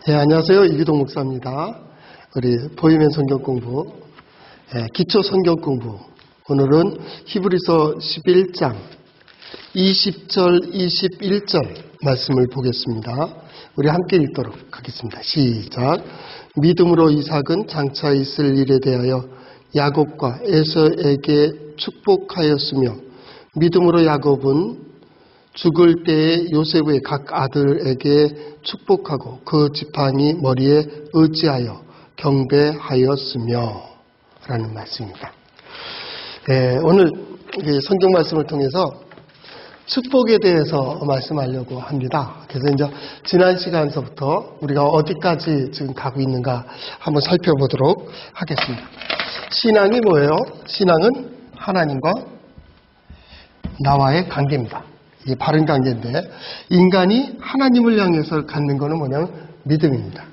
네, 안녕하세요. 이규동 목사입니다. 우리 보이면 성경 공부, 기초 성경 공부. 오늘은 히브리서 11장 20절, 21절 말씀을 보겠습니다. 우리 함께 읽도록 하겠습니다. 시작. 믿음으로 이삭은 장차 있을 일에 대하여 야곱과 에서에게 축복하였으며, 믿음으로 야곱은 죽을 때에 요셉의 각 아들에게 축복하고 그 지팡이 머리에 의지하여 경배하였으며 라는 말씀입니다. 오늘 성경 말씀을 통해서 축복에 대해서 말씀하려고 합니다. 그래서 이제 지난 시간서부터 우리가 어디까지 지금 가고 있는가 한번 살펴보도록 하겠습니다. 신앙이 뭐예요? 신앙은 하나님과 나와의 관계입니다. 이게 바른 관계인데, 인간이 하나님을 향해서 갖는 것은 뭐냐면 믿음입니다.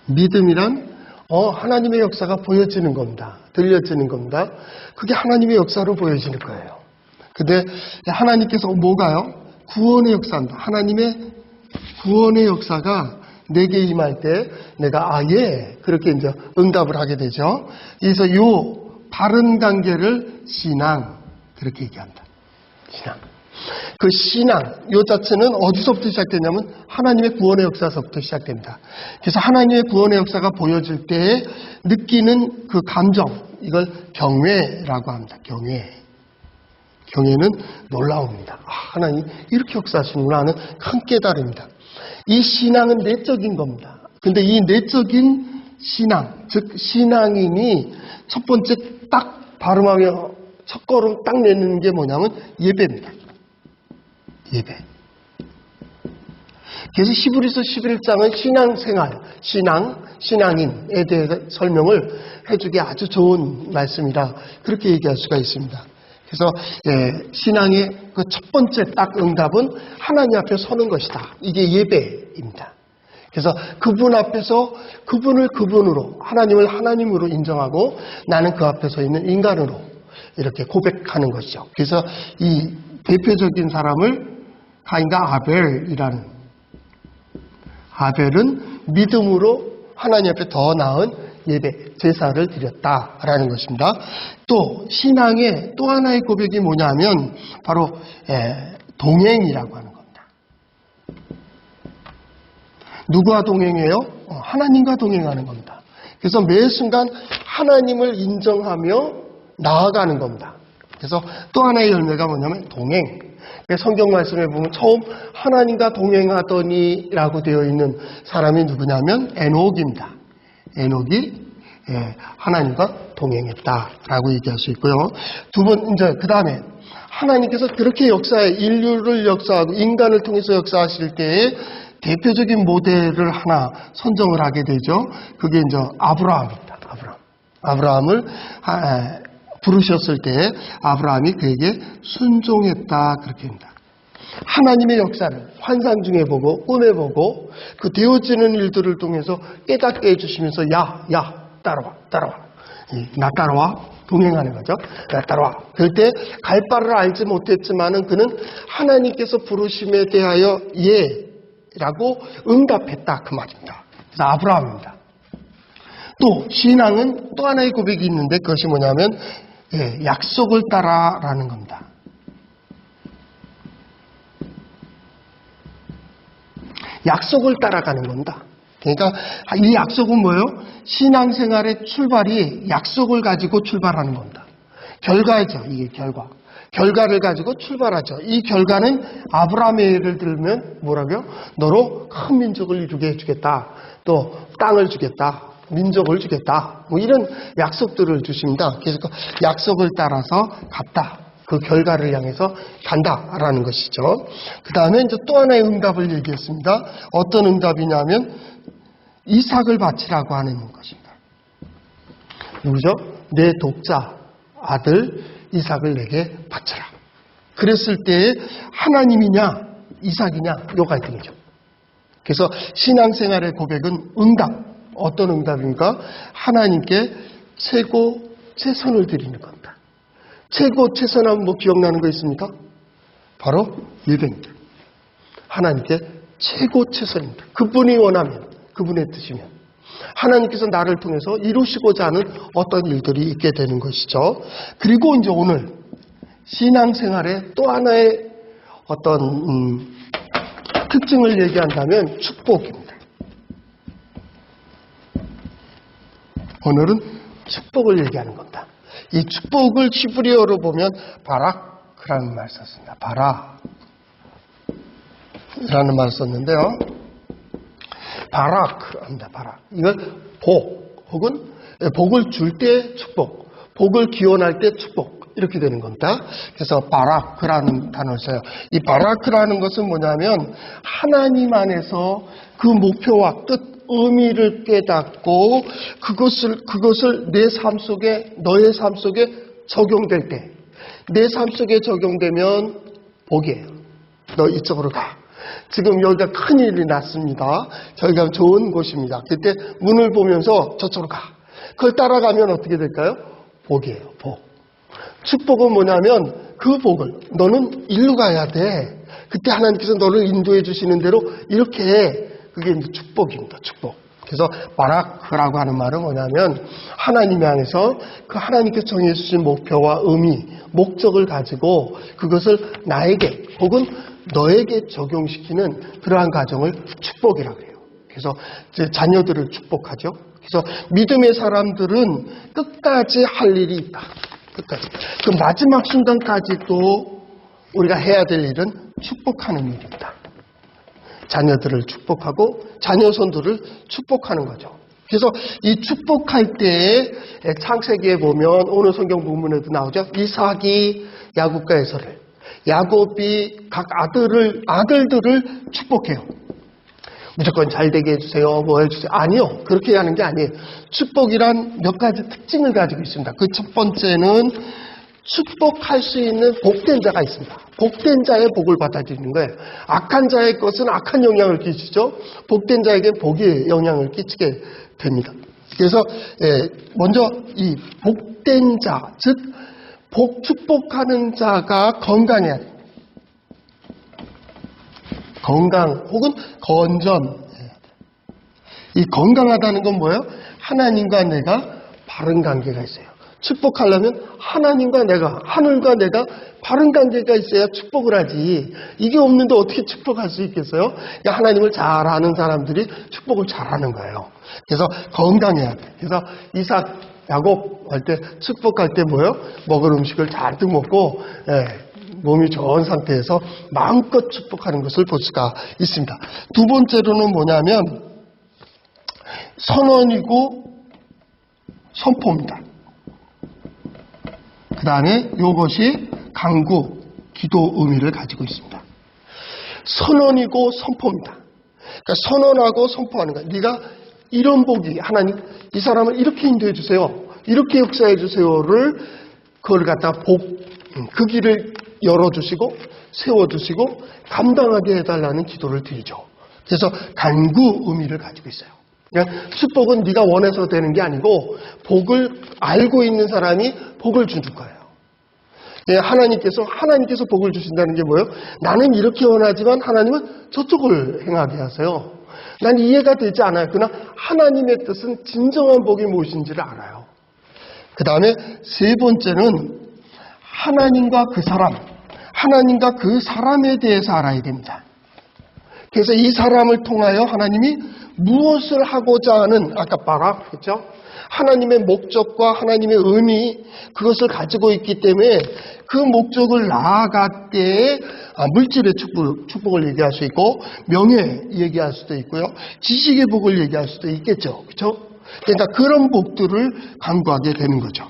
믿음이란 하나님의 역사가 보여지는 겁니다. 들려지는 겁니다. 그게 하나님의 역사로 보여지는 거예요. 근데 하나님께서 뭐가요? 구원의 역사입니다. 하나님의 구원의 역사가 내게 임할 때 내가 그렇게 이제 응답을 하게 되죠. 그래서 요 바른 관계를 신앙, 그렇게 얘기합니다. 신앙. 그 신앙, 요 자체는 어디서부터 시작되냐면 하나님의 구원의 역사서부터 시작됩니다. 그래서 하나님의 구원의 역사가 보여질 때 느끼는 그 감정, 이걸 경외라고 합니다. 경외는 놀라움입니다. 하나님 이렇게 역사하시는구나 하는 큰 깨달음입니다. 이 신앙은 내적인 겁니다. 근데 이 내적인 신앙, 즉 신앙인이 첫 번째 딱 발음하며 첫 걸음 딱 내는 게 뭐냐면 예배입니다. 예배. 그래서 히브리서 11장은 신앙생활, 신앙인에 대해서 설명을 해주기 아주 좋은 말씀이라 그렇게 얘기할 수가 있습니다. 그래서 신앙의 그 첫 번째 딱 응답은 하나님 앞에 서는 것이다. 이게 예배입니다. 그래서 그분 앞에서 그분을 그분으로, 하나님을 하나님으로 인정하고 나는 그 앞에 서 있는 인간으로 이렇게 고백하는 것이죠. 그래서 이 대표적인 사람을 가인과 아벨이라는, 아벨은 믿음으로 하나님 앞에 더 나은 예배, 제사를 드렸다라는 것입니다. 또 신앙의 또 하나의 고백이 뭐냐면 바로 동행이라고 하는 겁니다. 누구와 동행해요? 하나님과 동행하는 겁니다. 그래서 매 순간 하나님을 인정하며 나아가는 겁니다. 그래서 또 하나의 열매가 뭐냐면 동행. 성경 말씀에 보면 처음 하나님과 동행하더니 라고 되어 있는 사람이 누구냐면 에녹입니다. 에녹이 하나님과 동행했다라고 얘기할 수 있고요. 그 다음에 하나님께서 그렇게 인류를 역사하고 인간을 통해서 역사하실 때에 대표적인 모델을 하나 선정을 하게 되죠. 그게 이제 아브라함입니다. 아브라함을 부르셨을 때 아브라함이 그에게 순종했다, 그렇게 합니다. 하나님의 역사를 환상 중에 보고 꿈에 보고 그 되어지는 일들을 통해서 깨닫게 해주시면서 따라와 나 따라와, 동행하는 거죠. 나 따라와. 그럴 때 갈 바를 알지 못했지만은 그는 하나님께서 부르심에 대하여 라고 응답했다, 그 말입니다. 그래서 아브라함입니다. 또 신앙은 또 하나의 고백이 있는데 그것이 뭐냐면 약속을 따라라는 겁니다. 약속을 따라가는 겁니다. 그러니까 이 약속은 뭐예요? 신앙생활의 출발이 약속을 가지고 출발하는 겁니다. 결과죠. 이게 결과를 가지고 출발하죠. 이 결과는 아브라함의 예를 들면 뭐라고요? 너로 큰 민족을 이루게 해주겠다. 또 땅을 주겠다. 민족을 주겠다. 이런 약속들을 주십니다. 그래서 그 약속을 따라서 갔다. 그 결과를 향해서 간다라는 것이죠. 그 다음에 이제 또 하나의 응답을 얘기했습니다. 어떤 응답이냐면 이삭을 바치라고 하는 것입니다. 누구죠? 내 독자 아들 이삭을 내게 바쳐라. 그랬을 때에 하나님이냐 이삭이냐 요 갈등이죠. 그래서 신앙생활의 고백은 응답. 어떤 응답입니까? 하나님께 최선을 드리는 겁니다. 최선하면 뭐 기억나는 거 있습니까? 바로 예배입니다. 하나님께 최고 최선입니다. 그분이 원하면, 그분의 뜻이면 하나님께서 나를 통해서 이루시고자 하는 어떤 일들이 있게 되는 것이죠. 그리고 이제 오늘 신앙생활의 또 하나의 어떤 특징을 얘기한다면 축복입니다. 오늘은 축복을 얘기하는 겁니다. 이 축복을 히브리어로 보면 바라크라는 말을 썼습니다. 바라라는 말을 썼는데요. 바라크입니다. 바라. 이걸 복 혹은 복을 줄 때 축복, 복을 기원할 때 축복 이렇게 되는 겁니다. 그래서 바라크라는 단어를 써요. 이 바라크라는 것은 뭐냐면 하나님 안에서 그 목표와 뜻, 의미를 깨닫고 그것을 내 삶 속에, 너의 삶 속에 적용될 때, 내 삶 속에 적용되면 복이에요. 너 이쪽으로 가. 지금 여기가 큰일이 났습니다. 저희가 좋은 곳입니다. 그때 문을 보면서 저쪽으로 가. 그걸 따라가면 어떻게 될까요? 복이에요. 복. 축복은 뭐냐면 그 복을 너는 일로 가야 돼. 그때 하나님께서 너를 인도해 주시는 대로 이렇게 해. 그게 이제 축복입니다. 축복. 그래서 바라크라고 하는 말은 뭐냐면 하나님 안에서 그 하나님께서 정해 주신 목표와 의미, 목적을 가지고 그것을 나에게 혹은 너에게 적용시키는 그러한 과정을 축복이라고 해요. 그래서 이제 자녀들을 축복하죠. 그래서 믿음의 사람들은 끝까지 할 일이 있다. 끝까지. 그 마지막 순간까지도 우리가 해야 될 일은 축복하는 일입니다. 자녀들을 축복하고 자녀손들을 축복하는 거죠. 그래서 이 축복할 때 창세기에 보면 오늘 성경 본문에도 나오죠. 이삭이 야곱과 에서를, 야곱이 각 아들들을 축복해요. 무조건 잘 되게 해주세요. 뭐 해주세요. 아니요. 그렇게 하는 게 아니에요. 축복이란 몇 가지 특징을 가지고 있습니다. 그 첫 번째는 축복할 수 있는 복된 자가 있습니다. 복된 자의 복을 받아들이는 거예요. 악한 자의 것은 악한 영향을 끼치죠. 복된 자에게 복의 영향을 끼치게 됩니다. 그래서 먼저 이 복된 자, 즉 축복하는 자가 건강해야 돼요. 건강 혹은 건전. 이 건강하다는 건 뭐예요? 하나님과 내가 바른 관계가 있어요. 축복하려면 하나님과 내가, 하늘과 내가 바른 관계가 있어야 축복을 하지. 이게 없는데 어떻게 축복할 수 있겠어요? 하나님을 잘 아는 사람들이 축복을 잘하는 거예요. 그래서 건강해야 돼. 그래서 이삭, 야곱 할 때 축복할 때 뭐예요? 먹을 음식을 잔뜩 먹고 몸이 좋은 상태에서 마음껏 축복하는 것을 볼 수가 있습니다. 두 번째로는 뭐냐면 선언이고 선포입니다. 그 다음에 이것이 간구, 기도 의미를 가지고 있습니다. 선언이고 선포입니다. 그러니까 선언하고 선포하는 거예요. 네가 이런 복이 하나님 이 사람을 이렇게 인도해 주세요. 이렇게 역사해 주세요를 그걸 갖다 그 길을 열어주시고 세워주시고 감당하게 해달라는 기도를 드리죠. 그래서 간구 의미를 가지고 있어요. 그러니까 축복은 네가 원해서 되는 게 아니고 복을 알고 있는 사람이 복을 주는 거예요. 하나님께서 복을 주신다는 게 뭐예요? 나는 이렇게 원하지만 하나님은 저쪽을 행하게 하세요. 난 이해가 되지 않아요. 그러나 하나님의 뜻은 진정한 복이 무엇인지를 알아요. 그 다음에 세 번째는 하나님과 그 사람에 대해서 알아야 됩니다. 그래서 이 사람을 통하여 하나님이 무엇을 하고자 하는, 아까 바락 했죠? 하나님의 목적과 하나님의 의미, 그것을 가지고 있기 때문에 그 목적을 나아갈 때에 물질의 축복을 얘기할 수 있고, 명예 얘기할 수도 있고요, 지식의 복을 얘기할 수도 있겠죠. 그렇죠? 그러니까 그런 복들을 간구하게 되는 거죠.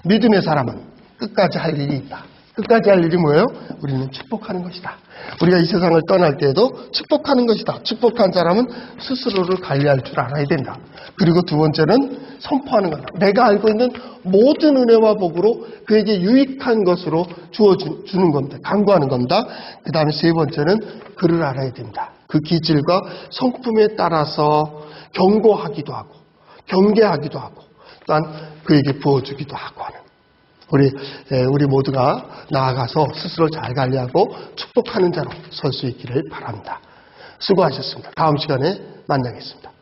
믿음의 사람은 끝까지 할 일이 있다. 끝까지 할 일이 뭐예요? 우리는 축복하는 것이다. 우리가 이 세상을 떠날 때에도 축복하는 것이다. 축복한 사람은 스스로를 관리할 줄 알아야 된다. 그리고 두 번째는 선포하는 거다. 내가 알고 있는 모든 은혜와 복으로 그에게 유익한 것으로 주어주는 겁니다. 간구하는 겁니다. 그 다음에 세 번째는 그를 알아야 됩니다. 그 기질과 성품에 따라서 경고하기도 하고 경계하기도 하고 또한 그에게 부어주기도 하고 하는 우리 모두가 나아가서 스스로 잘 관리하고 축복하는 자로 설 수 있기를 바랍니다. 수고하셨습니다. 다음 시간에 만나겠습니다.